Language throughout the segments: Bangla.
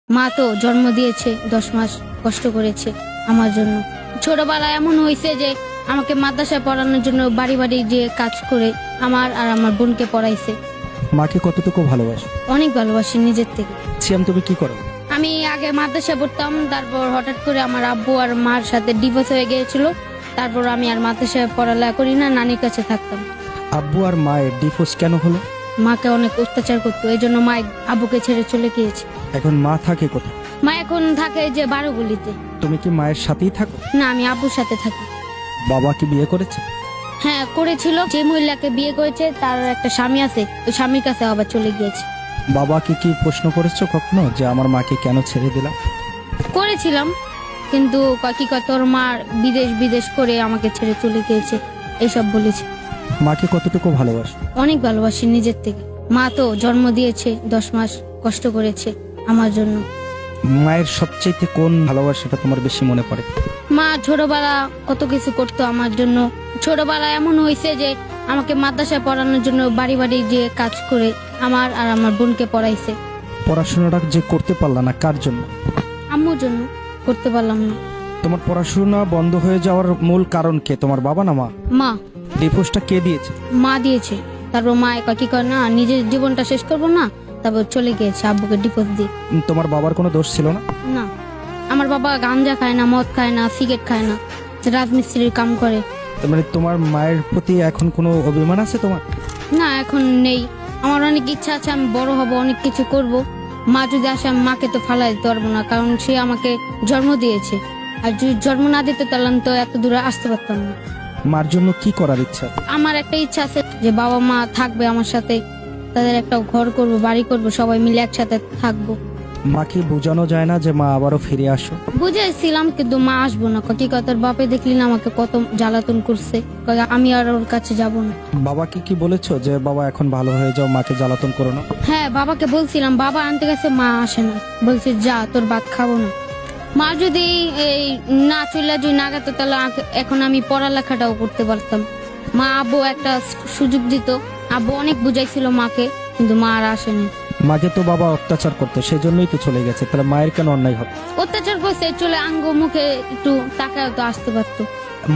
মা তো জন্ম দিয়েছে, 10 মাস কষ্ট করেছে আমার জন্য। ছোটবেলায় এমন হয়েছে যে আমাকে মাদ্রাসায় পড়ানোর জন্য বাড়ি বাড়ি যে কাজ করে আমার আর আমার বোনকে পড়াইছে। মাকে কতটুকু ভালোবাসো? অনেক ভালোবাসি নিজের থেকে। সিয়াম, তুমি কি করো? আমি আগে মাদ্রাসায় পড়তাম, তারপর হঠাৎ করে আমার আব্বু আর মার সাথে ডিভোর্স হয়ে গিয়েছিল। তারপর আমি আর মাদ্রাসায় পড়ালেখা করি না, নানির কাছে থাকতাম। আব্বু আর মায়ের ডিভোর্স কেন হলো? মাকে অনেক অত্যাচার করতো, এই জন্য মা আব্বুকে ছেড়ে চলে গিয়েছে। এখন মা থাকে কোথায়? মা এখন থাকে যে 12 গলিতে। তুমি কি মায়ের সাথেই থাকো? না, আমি আব্বুর সাথে থাকি। বাবা কি বিয়ে করেছে? হ্যাঁ করেছিল, যে মহিলাকে বিয়ে করেছে তার একটা স্বামী আছে, ওই স্বামীর কাছে আবার চলে গিয়েছে। বাবাকে কি প্রশ্ন করেছো কখনো যে আমার মাকে কেন ছেড়ে দিলাম? করেছিলাম, কিন্তু কি কয় তোর মা বিদেশ করে আমাকে ছেড়ে চলে গিয়েছে, এইসব বলেছে। মাকে কতটুকু ভালোবাসো? অনেক ভালোবাসি নিজের থেকে। মা তো জন্ম দিয়েছে, 10 মাস কষ্ট করেছে আমার জন্য। মায়ের সবচেয়ে কোন ভালোবাসাটা তোমার বেশি মনে পড়ে? মা ছোটবেলা কত কিছু করতো আমার জন্য। ছোটবেলা এমন হয়েছে যে আমাকে মাদ্রাসায় পড়ানোর জন্য বাড়ি বাড়ি যে কাজ করে আমার আর আমার বোনকে পড়াইছে। পড়াশোনাটা যে করতে পারলা না কার জন্য? আম্মুর জন্য করতে পারলাম না। তোমার পড়াশোনা বন্ধ হয়ে যাওয়ার মূল কারণ কে, তোমার বাবা না মা? মা। ডিভোর্সটা কে দিয়েছে? মা দিয়েছে। তারপর মা কি করে না, নিজের জীবনটা শেষ করবো না, তারপর চলে গিয়েছে আব্বুকে ডিভোর্স দিয়ে। তোমার বাবার কোনো দোষ ছিল না? না, আমার বাবা গাঞ্জা খায় না, মদ খায় না, সিগারেট খায় না, রাজমিস্ত্রির কাম করে। মানে তোমার মায়ের প্রতি এখন কোনো অভিমান আছে তোমার? না, এখন নেই। আমার অনেক ইচ্ছা আছে, আমি বড় হব, অনেক কিছু করব। মা যদি আসে আমি মাকে তো ফালাই দিতে পারবো না, কারণ সে আমাকে জন্ম দিয়েছে। আর যদি জন্ম না দিতে তাহলে তো এত দূরে আসতে পারতাম না। মার জন্য কি করার ইচ্ছা? আমার একটা ইচ্ছা আছে যে বাবা মা থাকবে আমার সাথে, তাদের একটা ঘর করব, বাড়ি করব, সবাই মিলে একসাথে থাকবো। মাকে বোঝানো যায় না যে মা আবারও ফিরে আসো? বুঝেছিলাম, কিন্তু মা আসবো না। কি কথার বাপে দেখলি না আমাকে কত জ্বালাতন করছে, আমি আর ওর কাছে যাব না। বাবাকে কি বলেছো যে বাবা এখন ভালো হয়ে যাও, মাকে জ্বালাতন করো না? হ্যাঁ, বাবাকে বলছিলাম, বাবা আনতে গেছে, মা আসে না, বলছে যা তোর ভাত খাবো না। মা যদি এই না চলে যদি না গেতো তাহলে এখন আমি পড়ালেখাটাও করতে পারতাম। মা আব্বু একটা সুযোগ দিত, আব্বু অনেক বুঝাইছিল মাকে, কিন্তু মা আর আসেনি। মাকে তো বাবা অত্যাচার করতো, সেজন্যই তো চলে গেছে, তাহলে মায়ের কেন অন্যায় হবে? অত্যাচার করছে, চলে আঙ্গ মুখে একটু টাকাও তো আসতে পারতো।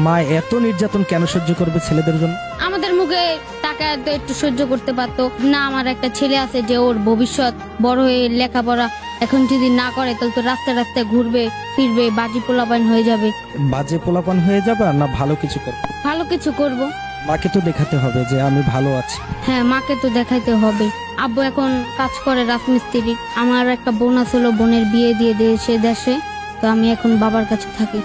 মা এত নির্যাতন কেন সহ্য করবে ছেলেদের জন্য? আমাদের মুখে টাকা তো একটু সহ্য করতে পারতো না। আমার একটা ছেলে আছে যে ওর ভবিষ্যৎ বড় হয়ে লেখাপড়া এখন যদি না করে তাহলে তো রাস্তায় রাস্তায় ঘুরবে ফিরবে, বাজি পোলাপান হয়ে যাবে। বাজে পোলাপান হয়ে যাবে আর না ভালো কিছু করবে? ভালো কিছু করব। মাকে তো দেখাতে হবে যে আমি ভালো আছি। হ্যাঁ, মাকে তো দেখাইতে হবে। আব্বু এখন কাজ করে রাজমিস্ত্রি। আমার একটা বোন আছিল, বোনের বিয়ে দিয়ে দিয়েছে দেশে, তো আমি এখন বাবার কাছে থাকি।